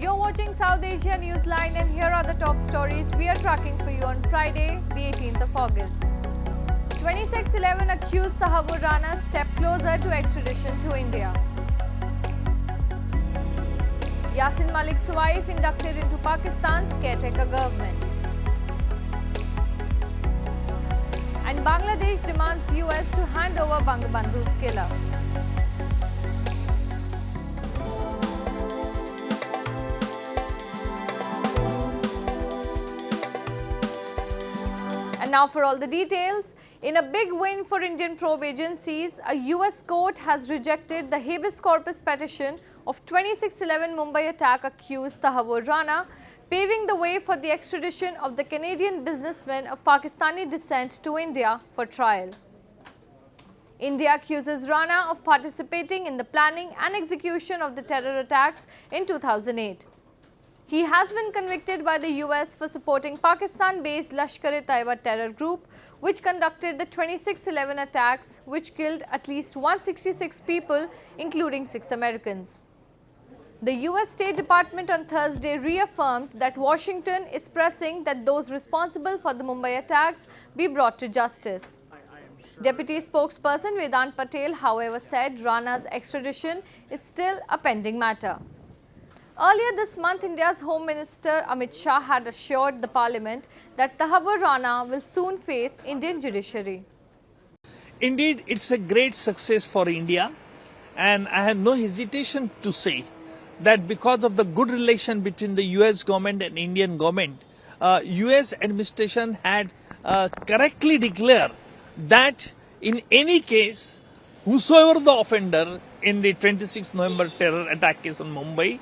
You're watching South Asia Newsline, and here are the top stories we are tracking for you on Friday, the 18th of August. 2611 accused Tahawwur Rana step closer to extradition to India. Yasin Malik's wife inducted into Pakistan's caretaker government. And Bangladesh demands US to hand over Bangabandhu's killer. And now for all the details. In a big win for Indian probe agencies, a US court has rejected the habeas corpus petition of 2611 Mumbai attack accused Tahawwur Rana, paving the way for the extradition of the Canadian businessman of Pakistani descent to India for trial. India accuses Rana of participating in the planning and execution of the terror attacks in 2008. He has been convicted by the US for supporting Pakistan-based Lashkar-e-Taiba terror group, which conducted the 2611 attacks, which killed at least 166 people, including 6 Americans. The US State Department on Thursday reaffirmed that Washington is pressing that those responsible for the Mumbai attacks be brought to justice. Deputy spokesperson Vedant Patel, however, said Rana's extradition is still a pending matter. Earlier this month, India's Home Minister Amit Shah had assured the Parliament that Tahawwur Rana will soon face Indian judiciary. Indeed, it's a great success for India, and I have no hesitation to say that because of the good relation between the US government and Indian government, US administration had correctly declared that in any case, whosoever the offender in the 26 November terror attack case on Mumbai,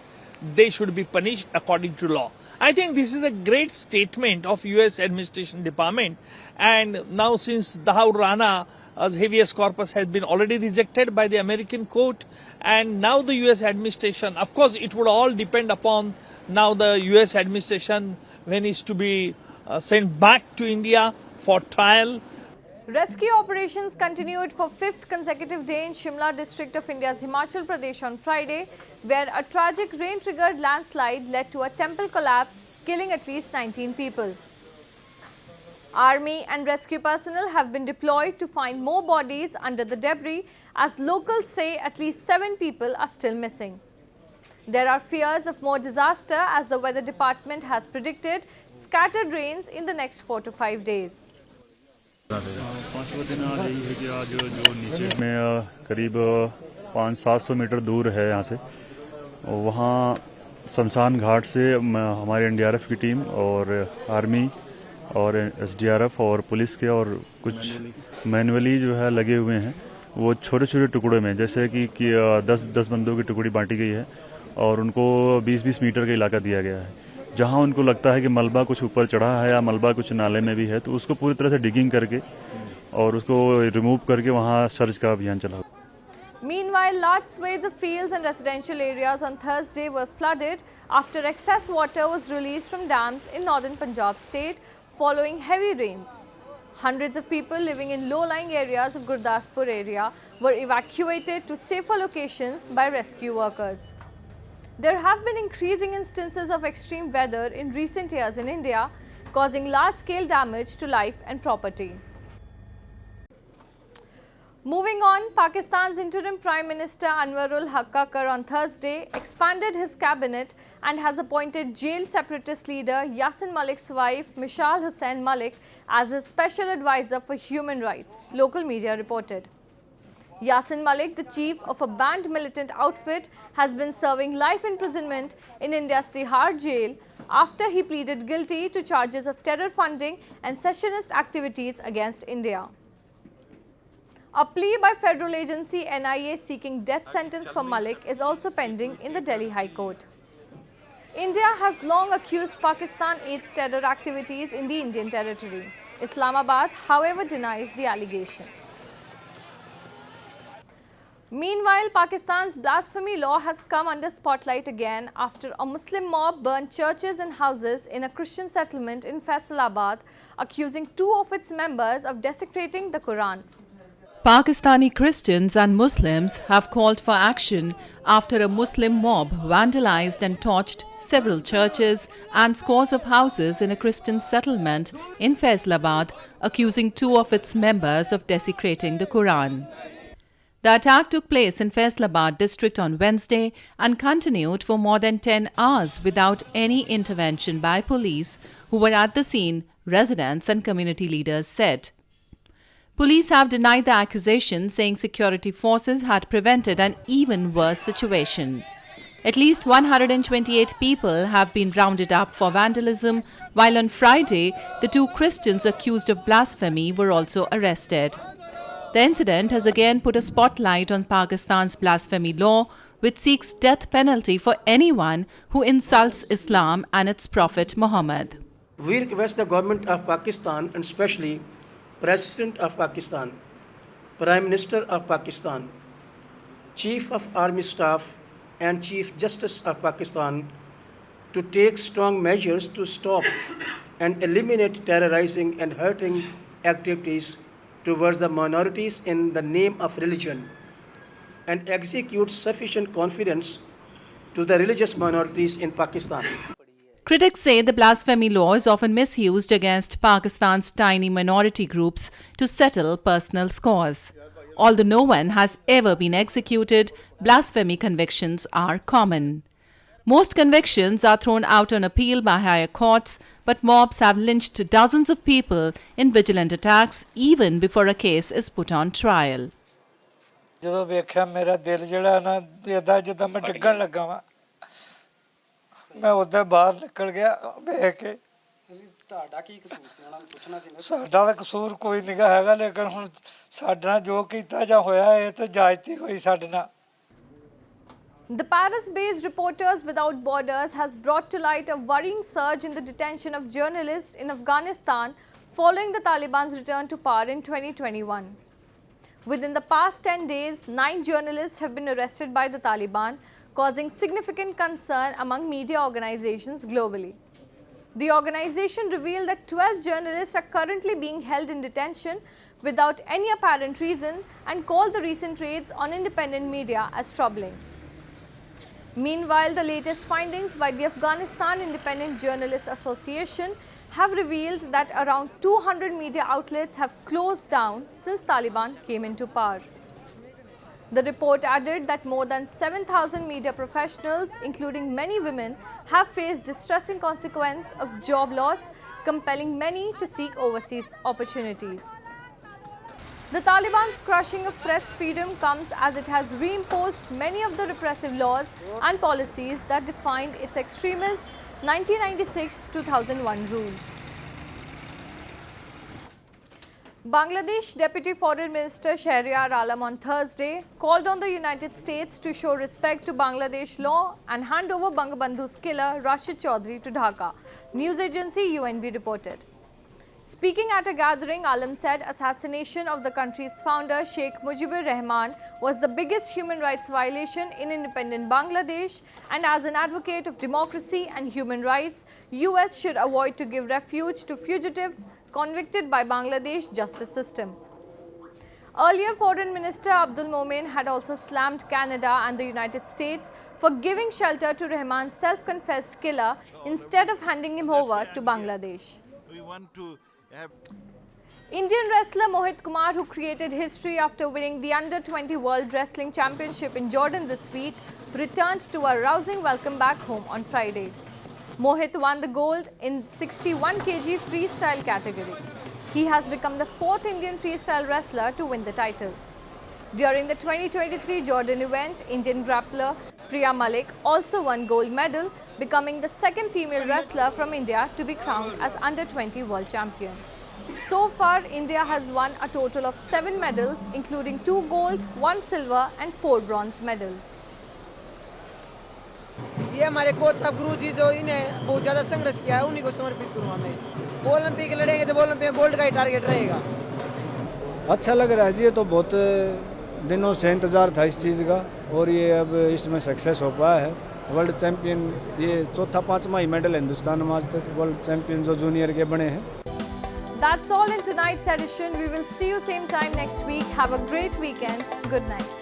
they should be punished according to law. I think this is a great statement of US administration department, and now since Tahawwur Rana habeas corpus has been already rejected by the American court, and now the US administration, of course it would all depend upon now the US administration when it's to be sent back to India for trial. Rescue operations continued for 5th consecutive day in Shimla district of India's Himachal Pradesh on Friday, where a tragic rain-triggered landslide led to a temple collapse, killing at least 19 people. Army and rescue personnel have been deployed to find more bodies under the debris, as locals say at least 7 people are still missing. There are fears of more disaster as the weather department has predicted scattered rains in the next 4 to 5 days. में करीब 500-700 metre दूर है यहाँ से, वहाँ शमशान घाट से हमारे एनडीआरएफ की टीम और आर्मी और एसडीआरएफ और पुलिस के और कुछ मैनुअली जो है लगे हुए हैं, वो छोटे छोटे टुकड़ों में, जैसे कि 10 बंदों की टुकड़ी बांटी गई है और उनको 20-20 मीटर का इलाका दिया गया है। जहां उनको लगता है कि मलबा कुछ ऊपर चढ़ा है या मलबा कुछ नाले में भी है, तो उसको पूरी तरह से डिगिंग करके और उसको रिमूव करके वहां सर्च का अभियान चला। Meanwhile, large swathes of fields and residential areas on Thursday were flooded after excess water was released from dams in northern Punjab state following heavy rains. Hundreds of people living in low-lying areas of Gurdaspur area were evacuated to safer locations by rescue workers. There have been increasing instances of extreme weather in recent years in India, causing large-scale damage to life and property. Moving on, Pakistan's interim Prime Minister Anwaarul Kakar on Thursday expanded his cabinet and has appointed jail separatist leader Yasin Malik's wife Mishal Hussain Malik as his special advisor for human rights, local media reported. Yasin Malik, the chief of a banned militant outfit, has been serving life imprisonment in India's Tihar jail after he pleaded guilty to charges of terror funding and secessionist activities against India. A plea by federal agency NIA seeking death sentence for Malik is also pending in the Delhi High Court. India has long accused Pakistan aids terror activities in the Indian territory. Islamabad, however, denies the allegation. Meanwhile, Pakistan's blasphemy law has come under spotlight again after a Muslim mob burned churches and houses in a Christian settlement in Faisalabad, accusing 2 of its members of desecrating the Quran. Pakistani Christians and Muslims have called for action after a Muslim mob vandalized and torched several churches and scores of houses in a Christian settlement in Faisalabad, accusing two of its members of desecrating the Quran. The attack took place in Faisalabad district on Wednesday and continued for more than 10 hours without any intervention by police who were at the scene, residents and community leaders said. Police have denied the accusation, saying security forces had prevented an even worse situation. At least 128 people have been rounded up for vandalism, while on Friday, the two Christians accused of blasphemy were also arrested. The incident has again put a spotlight on Pakistan's blasphemy law, which seeks death penalty for anyone who insults Islam and its Prophet Muhammad. We request the government of Pakistan, and especially President of Pakistan, Prime Minister of Pakistan, Chief of Army Staff and Chief Justice of Pakistan to take strong measures to stop and eliminate terrorizing and hurting activities towards the minorities in the name of religion, and execute sufficient confidence to the religious minorities in Pakistan. Critics say the blasphemy law is often misused against Pakistan's tiny minority groups to settle personal scores. Although no one has ever been executed, blasphemy convictions are common. Most convictions are thrown out on appeal by higher courts, but mobs have lynched dozens of people in vigilant attacks even before a case is put on trial. ਜਦੋਂ ਵੇਖਿਆ ਮੇਰਾ ਦਿਲ ਜਿਹੜਾ ਨਾ ਦੇਦਾ ਜਦੋਂ ਮੈਂ ਡਿੱਗਣ ਲੱਗਾ ਵਾਂ ਮੈਂ ਉੱਧਰ ਬਾਹਰ ਨਿਕਲ ਗਿਆ ਵੇਖ ਕੇ ਤੁਹਾਡਾ ਕੀ ਕਸੂਰ ਸੀ ਉਹਨਾਂ ਨੂੰ ਪੁੱਛਣਾ ਸੀ ਨਾ ਸਾਡਾ ਤਾਂ ਕਸੂਰ ਕੋਈ ਨਹੀਂ ਹੈਗਾ ਲੇਕਿਨ ਹੁਣ ਸਾਡੇ ਨਾਲ ਜੋ ਕੀਤਾ ਜਾਂ ਹੋਇਆ ਇਹ ਤਾਂ ਜਾਇਜ਼ਤੀ ਹੋਈ ਸਾਡੇ ਨਾਲ The Paris-based Reporters Without Borders has brought to light a worrying surge in the detention of journalists in Afghanistan following the Taliban's return to power in 2021. Within the past 10 days, 9 journalists have been arrested by the Taliban, causing significant concern among media organizations globally. The organization revealed that 12 journalists are currently being held in detention without any apparent reason and called the recent raids on independent media as troubling. Meanwhile, the latest findings by the Afghanistan Independent Journalists Association have revealed that around 200 media outlets have closed down since Taliban came into power. The report added that more than 7,000 media professionals, including many women, have faced distressing consequences of job loss, compelling many to seek overseas opportunities. The Taliban's crushing of press freedom comes as it has reimposed many of the repressive laws and policies that defined its extremist 1996-2001 rule. Bangladesh Deputy Foreign Minister Shahriar Alam on Thursday called on the United States to show respect to Bangladesh law and hand over Bangabandhu's killer Rashed Chowdhary to Dhaka, news agency UNB reported. Speaking at a gathering, Alam said assassination of the country's founder Sheikh Mujibur Rahman was the biggest human rights violation in independent Bangladesh, and as an advocate of democracy and human rights, US should avoid to give refuge to fugitives convicted by Bangladesh justice system. Earlier, Foreign Minister Abdul Momen had also slammed Canada and the United States for giving shelter to Rahman's self-confessed killer instead of handing him over to Bangladesh. We want to have Indian wrestler Mohit Kumar, who created history after winning the Under-20 World Wrestling Championship in Jordan this week, returned to a rousing welcome back home on Friday. Mohit won the gold in 61 kg freestyle category. He has become the 4th Indian freestyle wrestler to win the title. During the 2023 Jordan event, Indian grappler Priya Malik also won gold medal, becoming the 2nd female wrestler from India to be crowned as Under-20 World Champion. So far, India has won a total of 7 medals, including 2 gold, 1 silver and 4 bronze medals. ये हमारे coach साहब गुरु जी जो इन्हें बहुत ज़्यादा संघर्ष किया है उन्हीं को समर्पित करूँगा मैं। ओलंपिक लड़ेंगे जब ओलंपिक गोल्ड का ही टारगेट रहेगा। अच्छा लग रहा है जी, ये तो बहुत दिनों से इंतज़ार था इस चीज़ का और ये अब इसमें सक्सेस हो पाया है। वर्ल्ड चैम्पियन ये 4था 5वां ही मेडल हिंदुस्तान में आज तक वर्ल्ड चैम्पियन जो जूनियर के बने हैं। That's all in tonight's edition. We will see you same time next week. Have a great weekend. Good night.